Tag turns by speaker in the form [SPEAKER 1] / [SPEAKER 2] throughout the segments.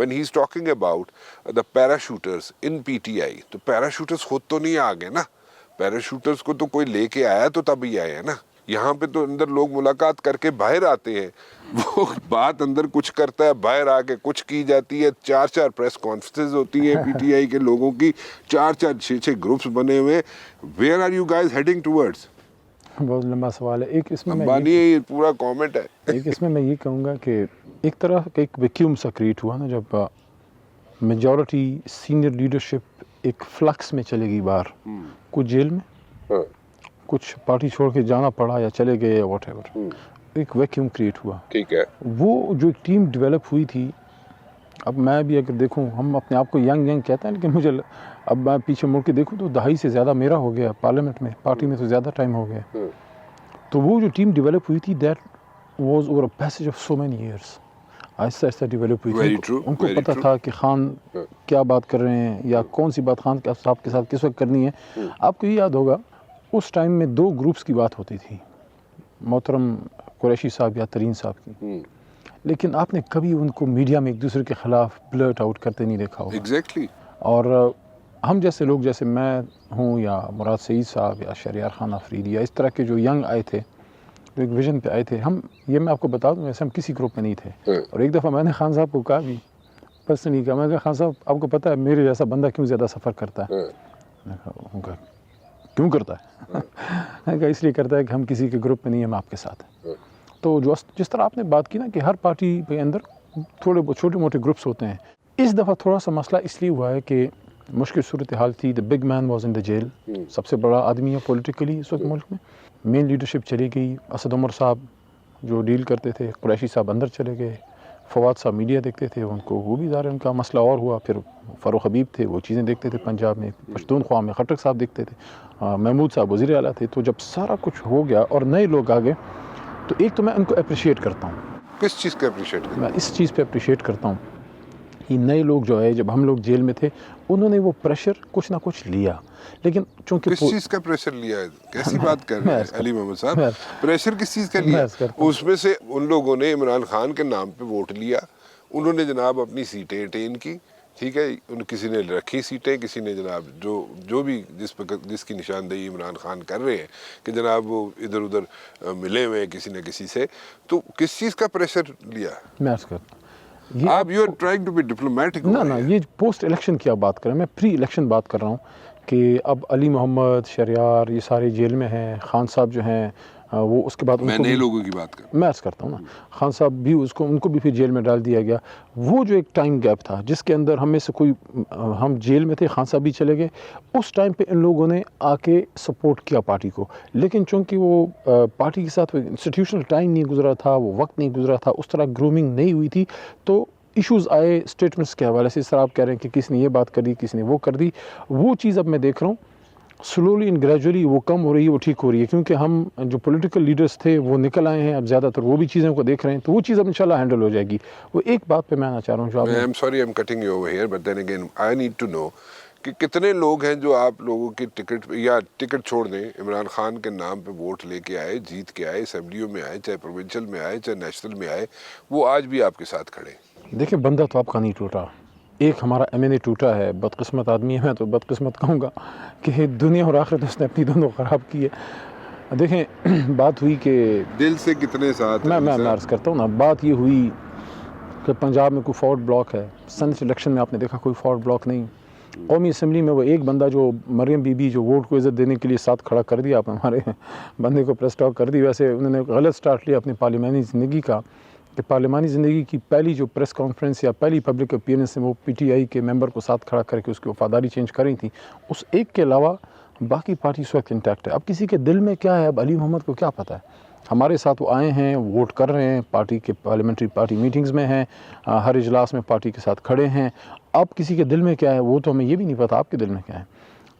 [SPEAKER 1] when he's talking about the parachuters in PTI, تو parachuters خود تو نہیں آ گئے نا, parachuters کو تو کوئی لے کے آیا تو تبھی آئے ہیں نا. یہاں پہ تو اندر لوگ ملاقات کر کے باہر آتے ہیں, وہ بات اندر کچھ کرتا ہے, باہر آ کے کچھ کی جاتی ہے. 4 پریس کانفرنسز ہوتی ہیں پی ٹی آئی کے لوگوں کی, 4 گروپس بنے ہوئے. Where are you guys heading towards?
[SPEAKER 2] بہت لمبا سوال ہے. ایک اس میں
[SPEAKER 1] امبانی یہ پورا کامنٹ ہے.
[SPEAKER 2] ایک اس میں میں یہ کہوں گا کہ ایک طرح کا ایک ویکیوم سا کریٹ ہوا نا, جب میجورٹی سینئر لیڈرشپ ایک فلکس میں چلے گئی باہر, کچھ جیل میں, کچھ پارٹی چھوڑ کے جانا پڑا یا چلے گئے یا واٹ ایور, ایک ویکیوم کریٹ ہوا.
[SPEAKER 1] ٹھیک ہے.
[SPEAKER 2] وہ جو ایک ٹیم ڈیولپ ہوئی تھی, اب میں بھی اگر دیکھوں, ہم اپنے آپ کو ینگ کہتے ہیں, لیکن مجھے اب میں پیچھے مڑ کے دیکھوں تو 2.5 سے زیادہ میرا ہو گیا پارلیمنٹ میں, پارٹی میں تو زیادہ ٹائم ہو گیا. تو وہ جو ٹیم ڈیولپ ہوئی تھی, that was over a passage of so many years, آہستہ آہستہ ڈیولپ ہوئی تھی. ان کو پتہ تھا کہ خان کیا بات کر رہے ہیں یا کون سی بات خان صاحب کے ساتھ کس وقت کرنی ہے. آپ کو یہ یاد ہوگا اس ٹائم میں 2 گروپس کی بات ہوتی تھی, محترم قریشی صاحب یا ترین صاحب کی, لیکن آپ نے کبھی ان کو میڈیا میں ایک دوسرے کے خلاف بلرٹ آؤٹ کرتے نہیں دیکھا ہوگا.
[SPEAKER 1] ایگزیکٹلی. اور
[SPEAKER 2] ہم جیسے لوگ, جیسے میں ہوں یا مراد سعید صاحب یا شہریار خان آفریدی یا اس طرح کے جو ینگ آئے تھے, جو ایک ویژن پہ آئے تھے, ہم یہ میں آپ کو بتا دوں ویسے ہم کسی گروپ میں نہیں تھے. اور ایک دفعہ میں نے خان صاحب کو کہا بھی, پرسنلی کہا, میں نے کہا خان صاحب آپ کو پتہ ہے میرے جیسا بندہ کیوں زیادہ سفر کرتا ہے؟ کیوں کرتا ہے؟ میں کہا اس لیے کرتا ہے کہ ہم کسی کے گروپ میں نہیں, ہم آپ کے ساتھ ہیں. تو جس طرح آپ نے بات کی نا کہ ہر پارٹی کے اندر تھوڑے چھوٹے موٹے گروپس ہوتے ہیں, اس دفعہ تھوڑا سا مسئلہ اس لیے ہوا ہے کہ مشکل صورتحال تھی. The big man was in the jail, سب سے بڑا آدمی ہے پولیٹیکلی اس وقت ملک میں. مین لیڈرشپ چلی گئی, اسد عمر صاحب جو ڈیل کرتے تھے, قریشی صاحب اندر چلے گئے, فواد صاحب میڈیا دیکھتے تھے, ان کو وہ بھی ظاہر ان کا مسئلہ اور ہوا. پھر فاروق حبیب تھے, وہ چیزیں دیکھتے تھے پنجاب میں. پشتونخوا میں خٹک صاحب دیکھتے تھے, محمود صاحب وزیر اعلیٰ تھے. تو جب سارا کچھ ہو گیا اور نئے لوگ آ گئے, تو ایک تو میں ان کو اپریشیٹ کرتا ہوں.
[SPEAKER 1] کس چیز کا اپریشیٹ کرتا ہوں؟
[SPEAKER 2] میں اس چیز پہ اپریشیٹ کرتا ہوں کہ نئے لوگ جو ہے, جب ہم لوگ جیل میں تھے, انہوں نے وہ پریشر کچھ نہ کچھ لیا. لیکن چونکہ
[SPEAKER 1] کس چیز کا پریشر لیا ہے؟ کیسی بات کر رہے ہیں علی محمد صاحب؟ پریشر کس چیز کا لیا؟ اس میں سے ان لوگوں نے عمران خان کے نام پہ ووٹ لیا, انہوں نے جناب اپنی سیٹیں اٹین کی, ٹھیک ہے, کسی نے رکھی سیٹیں, کسی نے جناب جو بھی جس کی نشاندہی عمران خان کر رہے ہیں کہ جناب وہ ادھر ادھر ملے ہوئے ہیں کسی نہ کسی سے. تو کس چیز کا پریشر لیا؟
[SPEAKER 2] میں عرض کرتا ہوں,
[SPEAKER 1] آپ you are trying to be diplomatic.
[SPEAKER 2] نہ یہ پوسٹ الیکشن کی آپ بات کر رہے ہیں, میں پری الیکشن بات کر رہا ہوں کہ اب علی محمد, شہریار, یہ سارے جیل میں ہیں. خان صاحب جو ہیں وہ اس کے بعد
[SPEAKER 1] میں نئے لوگوں کی بات کر رہا ہوں,
[SPEAKER 2] میں عرض کرتا ہوں نا, خان صاحب بھی ان کو بھی پھر جیل میں ڈال دیا گیا. وہ جو ایک ٹائم گیپ تھا جس کے اندر ہم میں سے کوئی, ہم جیل میں تھے, خان صاحب بھی چلے گئے, اس ٹائم پہ ان لوگوں نے آ کے سپورٹ کیا پارٹی کو. لیکن چونکہ وہ پارٹی کے ساتھ انسٹیٹیوشنل ٹائم نہیں گزرا تھا, وہ وقت نہیں گزرا تھا, اس طرح گرومنگ نہیں ہوئی تھی, تو ایشوز آئے اسٹیٹمنٹس کے حوالے سے. اس طرح آپ کہہ رہے ہیں کہ کس نے یہ بات کر دی, کس نے وہ کر دی. وہ چیز اب میں دیکھ رہا ہوں سلولی اینڈ گریجولی وہ کم ہو رہی ہے, وہ ٹھیک ہو رہی ہے, کیونکہ ہم جو پولیٹیکل لیڈرز تھے وہ نکل آئے ہیں, اب زیادہ تر وہ بھی چیزوں کو دیکھ رہے ہیں, تو وہ چیز اب انشاءاللہ ہینڈل ہو جائے گی. وہ ایک بات پہ میں آنا چاہ رہا ہوں جو آپ نے,
[SPEAKER 1] I'm sorry I'm cutting you over here, but then again I need to know کہ کتنے لوگ ہیں جو آپ لوگوں کی ٹکٹ چھوڑ دیں, عمران خان کے نام پہ ووٹ لے کے آئے, جیت کے آئے, اسمبلیوں میں آئے, چاہے پروونشل میں آئے, چاہے نیشنل میں آئے, وہ آج بھی آپ کے ساتھ کھڑے ہیں.
[SPEAKER 2] دیکھیں بندہ تو آپ کا نہیں ٹوٹا, ایک ہمارا ایم این اے ٹوٹا ہے, بدقسمت آدمی ہے, میں تو بدقسمت کہوں گا کہ دنیا اور آخرت اس نے اپنی دونوں خراب کی ہے. دیکھیں بات ہوئی کہ
[SPEAKER 1] دل سے کتنے ساتھ
[SPEAKER 2] میں عرض کرتا ہوں نا, بات یہ ہوئی کہ پنجاب میں کوئی فارورڈ بلاک ہے. سینٹ الیکشن میں آپ نے دیکھا کوئی فارورڈ بلاک نہیں. قومی اسمبلی میں وہ ایک بندہ جو مریم بی بی جو ووٹ کو عزت دینے کے لیے ساتھ کھڑا کر دیا, آپ ہمارے بندے کو پریس ٹاک کر دی. ویسے انہوں نے غلط سٹارٹ لیا اپنی پارلیمانی زندگی کا, کہ پارلیمانی زندگی کی پہلی جو پریس کانفرنس یا پہلی پبلک اپیئرنس ہے وہ پی ٹی آئی کے ممبر کو ساتھ کھڑا کر کے اس کی وفاداری چینج کر رہی تھی. اس ایک کے علاوہ باقی پارٹی اس وقت انٹیکٹ ہے. اب کسی کے دل میں کیا ہے, اب علی محمد کو کیا پتہ ہے. ہمارے ساتھ وہ آئے ہیں, ووٹ کر رہے ہیں, پارٹی کے پارلیمنٹری پارٹی میٹنگز میں ہیں, ہر اجلاس میں پارٹی کے ساتھ کھڑے ہیں. اب کسی کے دل میں کیا ہے وہ تو ہمیں یہ بھی نہیں پتہ آپ کے دل میں کیا ہے.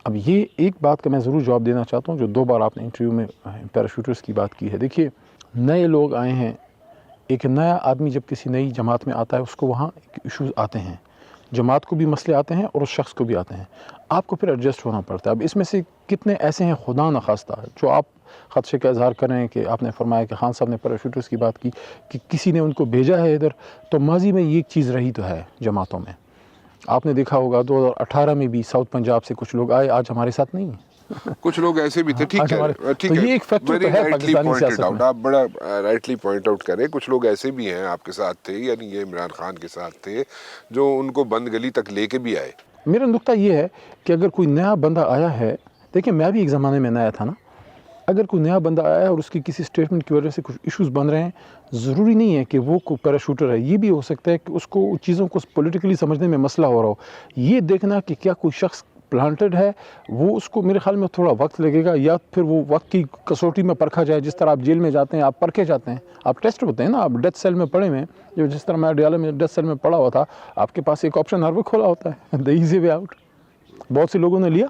[SPEAKER 2] اب یہ ایک بات کا میں ضرور جواب دینا چاہتا ہوں جو 2 بار آپ نے انٹرویو میں پیراشوٹرز کی بات کی ہے. دیکھیے نئے لوگ آئے ہیں, ایک نیا آدمی جب کسی نئی جماعت میں آتا ہے اس کو وہاں ایشوز آتے ہیں, جماعت کو بھی مسئلے آتے ہیں اور اس شخص کو بھی آتے ہیں, آپ کو پھر ایڈجسٹ ہونا پڑتا ہے. اب اس میں سے کتنے ایسے ہیں خدا نخواستہ جو آپ خدشے کا اظہار کر رہے ہیں کہ آپ نے فرمایا کہ خان صاحب نے پیراشوٹرز کی بات کی کہ کسی نے ان کو بھیجا ہے ادھر، تو ماضی میں یہ ایک چیز رہی تو ہے جماعتوں میں. آپ نے دیکھا ہوگا 2018 میں بھی ساؤتھ پنجاب سے کچھ لوگ آئے، آج ہمارے ساتھ نہیں ہیں.
[SPEAKER 1] کچھ لوگ ایسے بھی تھے. ٹھیک
[SPEAKER 2] آج ہمارے-
[SPEAKER 1] ہے، ٹھیک
[SPEAKER 2] تو
[SPEAKER 1] ہے،
[SPEAKER 2] یہ ایک فیکٹر
[SPEAKER 1] Very
[SPEAKER 2] تو ہے
[SPEAKER 1] rightly
[SPEAKER 2] پاکستانی
[SPEAKER 1] pointed
[SPEAKER 2] سیاست
[SPEAKER 1] out.
[SPEAKER 2] میں.
[SPEAKER 1] آپ بڑا رائٹلی پوائنٹ آؤٹ کریں. کچھ لوگ ایسے بھی ہیں آپ کے ساتھ تھے، یعنی یہ عمران خان کے ساتھ تھے، جو ان کو بند گلی تک لے کے بھی آئے.
[SPEAKER 2] میرا نقطہ یہ ہے کہ اگر کوئی نیا بندہ آیا ہے، دیکھیں میں بھی ایک زمانے میں نیا تھا نا، اگر کوئی نیا بندہ آیا ہے اور اس کی کسی اسٹیٹمنٹ کی وجہ سے کچھ ایشوز بن رہے ہیں، ضروری نہیں ہے کہ وہ کوئی پیراشوٹر ہے. یہ بھی ہو سکتا ہے کہ اس کو چیزوں کو پولیٹیکلی سمجھنے میں مسئلہ ہو رہا ہو. یہ دیکھنا کہ کیا کوئی شخص پلانٹڈ ہے، وہ اس کو میرے خیال میں تھوڑا وقت لگے گا، یا پھر وہ وقت کی کسوٹی میں پرکھا جائے. جس طرح آپ جیل میں جاتے ہیں، آپ پرکھے جاتے ہیں، آپ ٹیسٹ ہوتے ہیں نا. آپ ڈیتھ سیل میں پڑے ہوئے ہیں، جو جس طرح میں ڈیالے میں ڈیتھ سیل میں پڑا ہوا تھا، آپ کے پاس ایک آپشن ہر وقت کھولا ہوتا ہے، the easy way out. بہت سے لوگوں نے لیا.